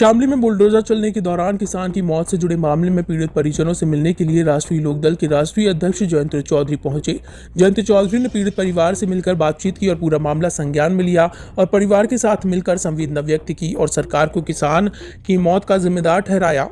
शामली में बुलडोजर चलने के दौरान किसान की मौत से जुड़े मामले में पीड़ित परिजनों से मिलने के लिए राष्ट्रीय लोकदल के राष्ट्रीय अध्यक्ष जयंत चौधरी पहुंचे। जयंत चौधरी ने पीड़ित परिवार से मिलकर बातचीत की और पूरा मामला संज्ञान में लिया और परिवार के साथ मिलकर संवेदना व्यक्त की और सरकार को किसान की मौत का जिम्मेदार ठहराया।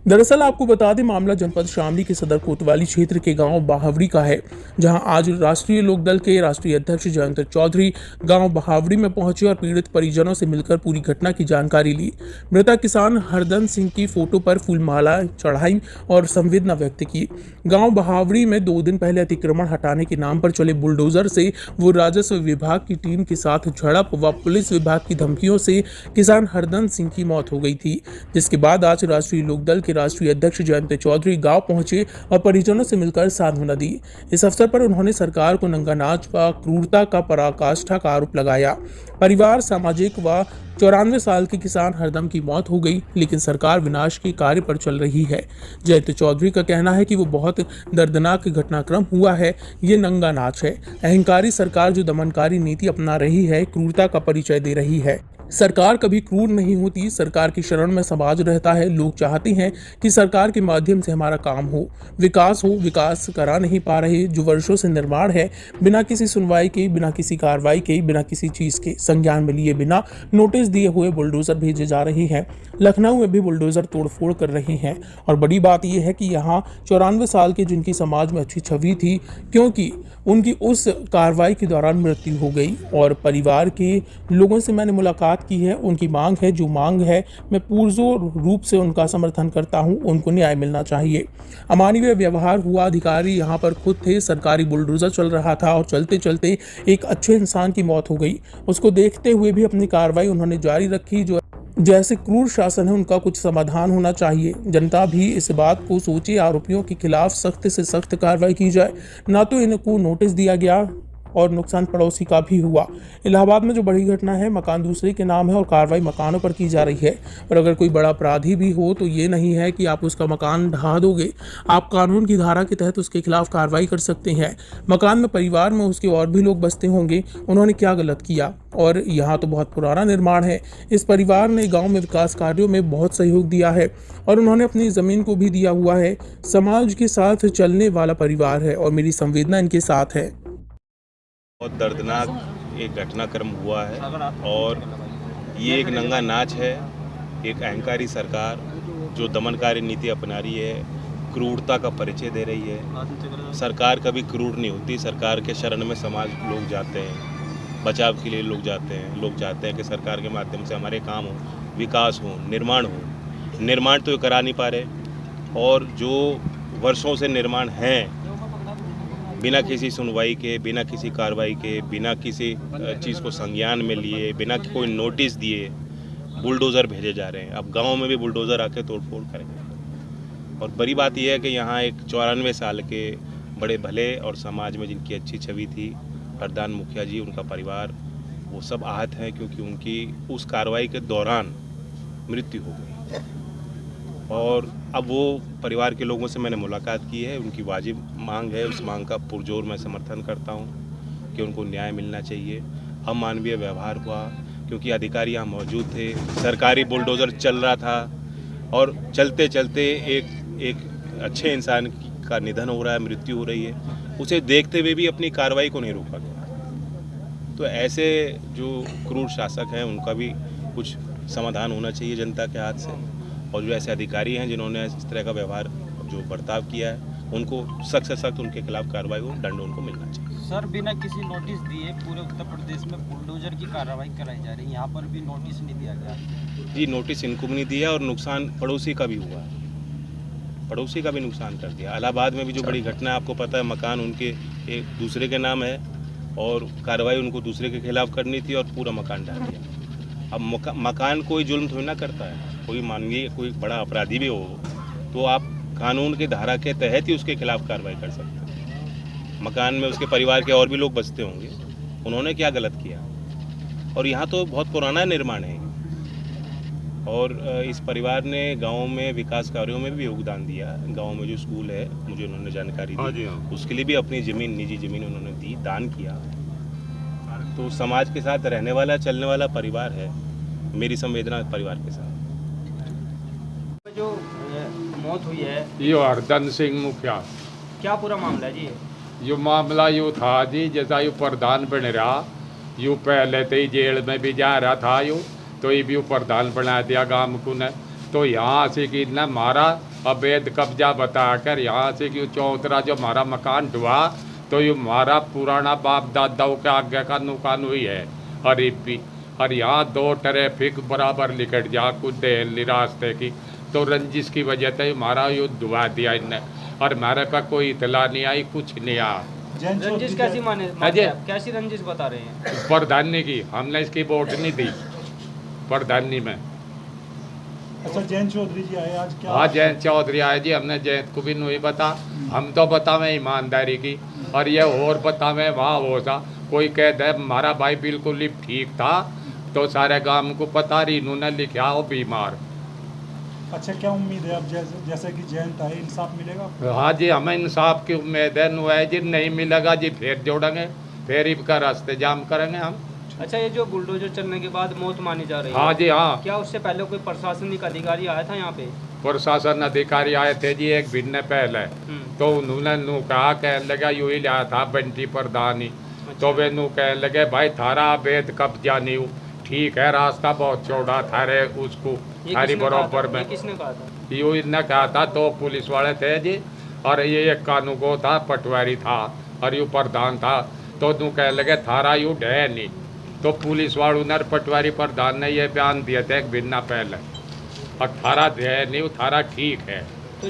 दरअसल आपको बता दें, मामला जनपद शामली के सदर कोतवाली क्षेत्र के गांव बहावड़ी का है, जहां आज राष्ट्रीय लोकदल के राष्ट्रीय अध्यक्ष जयंत चौधरी गांव बहावड़ी में पहुंचे और पीड़ित परिजनों से मिलकर पूरी घटना की जानकारी ली। मृतक किसान हरदन सिंह की फोटो पर फूलमाला चढ़ाई और संवेदना व्यक्त की। गांव बहावड़ी में 2 दिन पहले अतिक्रमण हटाने के नाम पर चले बुलडोजर से वो राजस्व विभाग की टीम के साथ झड़प व पुलिस विभाग की धमकियों से किसान हरदन सिंह की मौत हो गई थी, जिसके बाद आज राष्ट्रीय लोकदल के राष्ट्रीय अध्यक्ष जयंत चौधरी गांव पहुंचे और परिजनों से मिलकर सांत्वना दी। इस अवसर पर उन्होंने सरकार को नंगा नाच व क्रूरता का पराकाष्ठा का आरोप लगाया। परिवार सामाजिक व 94 साल के किसान हरदम की मौत हो गई, लेकिन सरकार विनाश के कार्य पर चल रही है। जयंत चौधरी का कहना है कि वो बहुत दर्दनाक घटनाक्रम हुआ है, ये नंगा नाच है। अहंकारी सरकार जो दमनकारी नीति अपना रही है, क्रूरता का परिचय दे रही है। सरकार कभी क्रूर नहीं होती, सरकार की शरण में समाज रहता है। लोग चाहते हैं कि सरकार के माध्यम से हमारा काम हो, विकास करा नहीं पा रहे। जो वर्षों से निर्माण है, बिना किसी सुनवाई के, बिना किसी कार्रवाई के, बिना किसी चीज़ के संज्ञान में लिए बिना नोटिस दिए हुए बुलडोजर भेजे जा रहे हैं। लखनऊ में भी बुलडोजर तोड़फोड़ कर रहे हैं और बड़ी बात यह है कि यहाँ 94 साल के जिनकी समाज में अच्छी छवि थी, क्योंकि उनकी उस कार्रवाई के दौरान मृत्यु हो गई। और परिवार के लोगों से मैंने मुलाकात की है, उनकी मांग है, जो मांग है मैं पुरजोर रूप से उनका समर्थन करता हूं। उनको न्याय मिलना चाहिए। अमानवीय व्यवहार हुआ, अधिकारी यहां पर खुद थे, सरकारी बुलडोजर चल रहा था और चलते चलते एक अच्छे इंसान की मौत हो गई। उसको देखते हुए भी अपनी कार्रवाई उन्होंने जारी रखी। जो जैसे क्रूर शासन है, उनका कुछ समाधान होना चाहिए। जनता भी इस बात को सोचे, आरोपियों के खिलाफ सख्त से सख्त कार्रवाई की जाए। ना तो इनको नोटिस दिया गया और नुकसान पड़ोसी का भी हुआ। इलाहाबाद में जो बड़ी घटना है, मकान दूसरे के नाम है और कार्रवाई मकानों पर की जा रही है। और अगर कोई बड़ा अपराधी भी हो तो ये नहीं है कि आप उसका मकान ढहा दोगे, आप कानून की धारा के तहत उसके खिलाफ कार्रवाई कर सकते हैं। मकान में परिवार में उसके और भी लोग बसते होंगे, उन्होंने क्या गलत किया? और यहाँ तो बहुत पुराना निर्माण है। इस परिवार ने गाँव में विकास कार्यों में बहुत सहयोग दिया है और उन्होंने अपनी ज़मीन को भी दिया हुआ है। समाज के साथ चलने वाला परिवार है और मेरी संवेदना इनके साथ है। बहुत दर्दनाक एक घटनाक्रम हुआ है और ये एक नंगा नाच है। एक अहंकारी सरकार जो दमनकारी नीति अपना रही है, क्रूरता का परिचय दे रही है। सरकार कभी क्रूर नहीं होती। सरकार के शरण में समाज लोग जाते हैं, बचाव के लिए लोग जाते हैं। लोग चाहते हैं कि सरकार के माध्यम से हमारे काम हो, विकास हो, निर्माण हो। निर्माण तो ये करा नहीं पा रहे और जो वर्षों से निर्माण हैं, बिना किसी सुनवाई के, बिना किसी कार्रवाई के, बिना किसी चीज़ को संज्ञान में लिए, बिना कोई नोटिस दिए बुलडोज़र भेजे जा रहे हैं। अब गांव में भी बुलडोज़र आके तोड़फोड़ करेंगे। और बड़ी बात यह है कि यहाँ एक 94 साल के बड़े भले और समाज में जिनकी अच्छी छवि थी, प्रधान मुखिया जी, उनका परिवार, वो सब आहत हैं क्योंकि उनकी उस कार्रवाई के दौरान मृत्यु हो गई। और अब वो परिवार के लोगों से मैंने मुलाकात की है। उनकी वाजिब मांग है, उस मांग का पुरजोर मैं समर्थन करता हूँ कि उनको न्याय मिलना चाहिए। अमानवीय व्यवहार हुआ क्योंकि अधिकारी यहाँ मौजूद थे, सरकारी बुलडोज़र चल रहा था और चलते चलते एक अच्छे इंसान का निधन हो रहा है, मृत्यु हो रही है। उसे देखते हुए भी अपनी कार्रवाई को नहीं रोका गया। तो ऐसे जो क्रूर शासक हैं, उनका भी कुछ समाधान होना चाहिए जनता के हाथ से। और जो ऐसे अधिकारी हैं जिन्होंने इस तरह का व्यवहार, जो बर्ताव किया है, उनको सख्त से सख्त उनके खिलाफ कार्रवाई हो, दंड उनको मिलना चाहिए। सर, बिना किसी नोटिस दिए पूरे उत्तर प्रदेश में बुलडोजर की कार्रवाई कराई जा रही है, यहाँ पर भी नोटिस नहीं दिया गया। जी, नोटिस इनको भी नहीं दिया और नुकसान पड़ोसी का भी हुआ, पड़ोसी का भी नुकसान कर दिया। इलाहाबाद में भी जो बड़ी घटना है, आपको पता है, मकान उनके एक दूसरे के नाम है और कार्रवाई उनको दूसरे के खिलाफ करनी थी और पूरा मकान ढा दिया। अब मकान कोई जुल्म थोड़ी ना करता है। कोई मानिए कोई बड़ा अपराधी भी हो तो आप कानून की धारा के तहत ही उसके खिलाफ कार्रवाई कर सकते हैं। मकान में उसके परिवार के और भी लोग बसते होंगे, उन्होंने क्या गलत किया? और यहाँ तो बहुत पुराना निर्माण है और इस परिवार ने गांव में विकास कार्यों में भी योगदान दिया। गांव में जो स्कूल है, मुझे उन्होंने जानकारी दी, उसके लिए भी अपनी ज़मीन, निजी ज़मीन उन्होंने दी, दान किया। तो समाज के साथ रहने वाला, चलने वाला परिवार है। मेरी संवेदना परिवार के साथ। मौत हुई है, यो हरदन सिंह मुखिया। क्या पूरा मामला है जी? यो मामला यूँ था जी, जैसा यू प्रधान बन रहा, यू पहले तो ही जेल में भी जा रहा था यू, तो ये भी प्रधान बना दिया गांव को ने। तो यहाँ से कि न मारा अवैध कब्जा बताकर यहाँ से कि चौतरा जो हमारा मकान ढुआ, तो ये हमारा पुराना बाप दादाओं के आगे का नुकान हुई है हरीफ भी। और यहाँ 2 ट्रैफिक बराबर निकट जा कुछ देर रास्ते की, तो रंजिश की वजह से हमारा युद्ध धुआ दिया इनने। और हमारे पास कोई इतला नहीं आई, कुछ नहीं आया। रंजिश कैसी माने कैसी रंजिश बता रहे हैं? प्रधानी की, हमने इसकी वोट नहीं दी प्रधानी में। अच्छा, जयंत चौधरी जी आए आज क्या? हाँ, जयंत चौधरी आए जी, हमने जयंत को भी नहीं बता, हम तो बतावे ईमानदारी की। और ये और बतावे वहाँ वो सा कोई कह दे हमारा भाई बिल्कुल ही ठीक था, तो सारे गांव को पता रही, इन्होंने लिखा हो बीमार। अच्छा, क्या उम्मीद है अब जैसे कि जयंत आए, इंसाफ मिलेगा? हाँ जी, हमें इंसाफ की उम्मीद है। नुआ जी नहीं मिलेगा जी, फिर जोड़ेंगे, फिर इनका रास्ते जाम करेंगे हम। अच्छा, ये जो बुलडोजर चलने के बाद मौत मानी जा रही है, हाँ जी हाँ। क्या उससे पहले कोई प्रशासनिक अधिकारी आया था यहाँ पे? प्रशासन अधिकारी आए थे जी एक महीने पहले, तो उन्होंने नू कहा, कहने लगा यू ही लिया था बंटी प्रधान ही। तो वे नू कहने लगे भाई थारा अवैध कब्जा नहीं हो, ठीक है रास्ता बहुत चौड़ा था रे उसको थारी बराबर में। किसने कहा था? यू इनने कहा था, तो पुलिस वाले थे जी, और ये एक कानूगो था, पटवारी था, और यू प्रधान था। तो नू कहने लगे थारा यू ढह नहीं, तो पुलिस वालों ने पटवारी प्रधान ने ये बयान दिए थे एक महीना पहले, और थारा ढह नहीं, थारा ठीक है,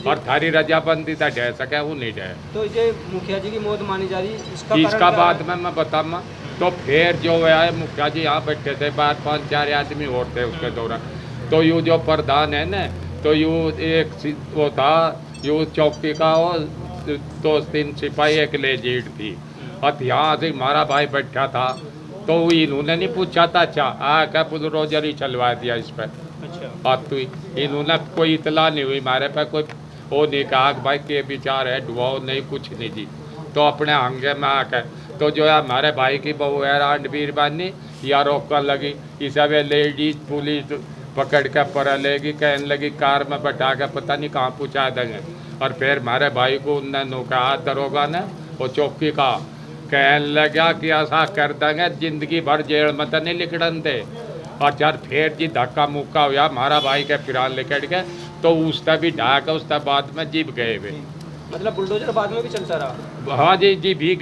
और थारी रजाबंदी था ढह सके वो नहीं ढह। तो ये मुखिया जी की मौत मानी जा रही, इसका बाद में मैं बताऊँ। तो फिर जो है मुखिया जी यहाँ बैठे थे, बाहर 5-4 आदमी और थे उसके दौरान। तो यू जो प्रधान है न, तो यू एक वो था, यू चौकी का वो 2-3 सिपाही एक लेजीट थी, और यहाँ से हमारा भाई बैठा था, तो इन्होंने नहीं पूछा था, अच्छा आ क्या बुलडोजर ही चलवा दिया इस पर। अच्छा, तो इन्होंने कोई इतला नहीं हुई हमारे पे, कोई वो नहीं कहा कि भाई के विचार है ढुआओ नहीं, कुछ नहीं जी। तो अपने हंगे में आकर तो जो है हमारे भाई की बहू है रणबीर बानी या रोकने लगी, इस वे लेडीज पुलिस पकड़ के पर लेगी, कहने लगी कार में बैठा के पता नहीं कहाँ पहुँचा देंगे। और फिर हमारे भाई को उन्होंने कहा दरोगा ने, वो चौकी का कहने लगा कि ऐसा कर देंगे जिंदगी भर जेल में तो नहीं निकलन दे। और यार फिर जी धक्का मुक्का हुआ, हमारा भाई के फिरान लेकर के, तो उसका भी ढाका, उसका बाद में जीप गए वे। मतलब बुलडोजर बाद में भी चलता रहा? हाँ जी भी